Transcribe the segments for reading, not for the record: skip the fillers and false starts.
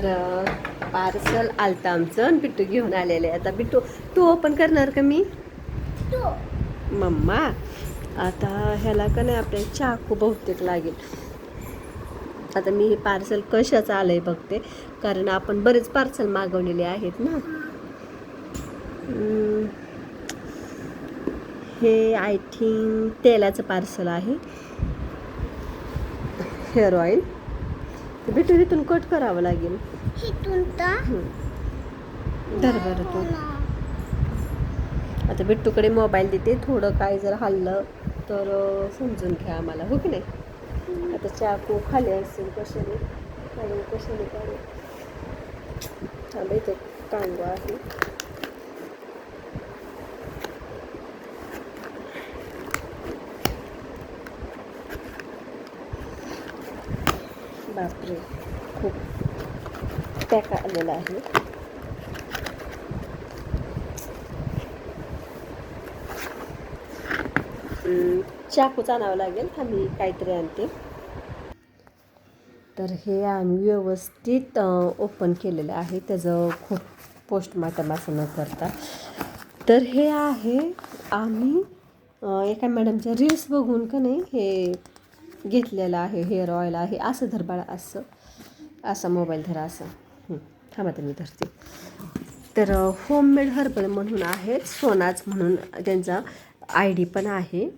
तर पार्सल आलतं आमचं आणि बिट्टू घेऊन आलेले आहे. आता बिट्टू तू ओपन करणार का? मी मम्मा आता ह्याला का नाही आपल्याला चाकू बहुतेक लागेल. आता मी हे पार्सल कशाचं आलंय बघते, कारण आपण बरेच पार्सल मागवलेले आहेत ना. हे आय थिंक तेलाचं पार्सल आहे, हेअर ऑइल. तर बिट्टू इथून कट करावं लागेल. धर बरं तू. आता बिट्टूकडे मोबाईल देते, थोडं काय जर हल्लं तर समजून घ्या आम्हाला, हो की नाही. आता चाकू खाली असेल कशाने काढू. थांबा इथे कांदा आहे. बापरे, खूप पॅक आलेला आहे. चाकूच आणावं लागेल. मी काहीतरी आणते. तर हे आम्ही व्यवस्थित ओपन केलेलं आहे, त्याचं खूप पोस्टमार्टम असं न करता. तर हे आहे आम्ही एका मॅडमच्या रील्स बघून का नाही हे घेतलेलं आहे. हेअर ऑइल आहे. असं धर बाळा, असा मोबाईल धरा असं. थांबा तर मी धरते. तर होममेड हर्बल म्हणून आहेत, सोनाच म्हणून त्यांचा ID पण आहे.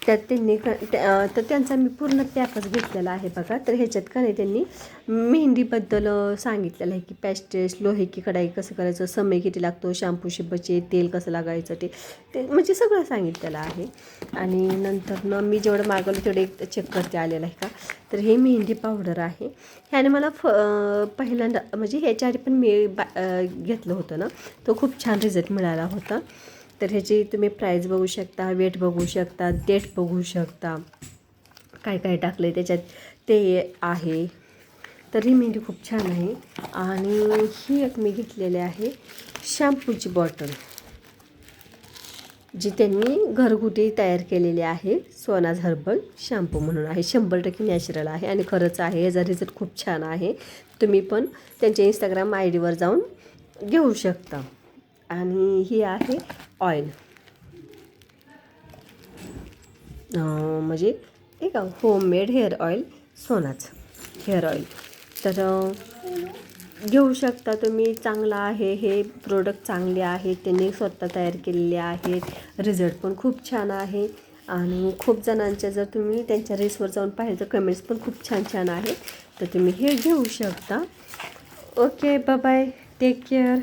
त्यात त्यांनी तर त्यांचा मी पूर्ण पॅकच घेतलेला आहे बघा. तर ह्याच्यात का नाही त्यांनी मेहंदीबद्दल सांगितलेलं आहे की पॅस्टेस, लोहे की कढाई कसं करायचं, समय किती लागतो, शॅम्पूशी बचे, तेल कसं लागायचं, ते म्हणजे सगळं सांगितलेलं आहे. आणि नंतर मी जेवढं मागवलं तेवढं एक चेक करते आलेलं आहे का. तर हे मेहंदी पावडर आहे. ह्याने मला पहिल्यांदा म्हणजे ह्याच्या आधी पण मी घेतलं होतं ना, तो खूप छान रिझल्ट मिळाला होता. तर ह्याची तुम्ही प्राईस बघू शकता, वेट बघू शकता, डेट बघू शकता, काय काय टाकलं आहे त्याच्यात ते आहे. तर ही मेहंदी खूप छान आहे. आणि ही एक मी घेतलेली आहे शॅम्पूची बॉटल, जी त्यांनी घरगुती तयार केलेली आहे. सोनाज हर्बल शॅम्पू म्हणून आहे, 100% नॅचरल आहे आणि खरंच आहे. याचा रिझल्ट खूप छान आहे. तुम्ही पण त्यांच्या इंस्टाग्राम ID वर जाऊन घेऊ शकता. आणि ही आहे ऑइल, म्हणजे एक होममेड हेअर ऑइल, सोनाच हेअर ऑइल. तर घेऊ शकता तुम्ही. चांगलं आहे हे प्रोडक्ट, चांगले आहेत, त्यांनी स्वतः तयार केलेले आहेत. रिझल्ट पण खूप छान आहे. आणि खूप जणांच्या जर तुम्ही त्यांच्या रील्सवर जाऊन पाहिलं तर कमेंट्स पण खूप छान छान आहेत. तर तुम्ही हे घेऊ शकता. Okay, bye bye, take care.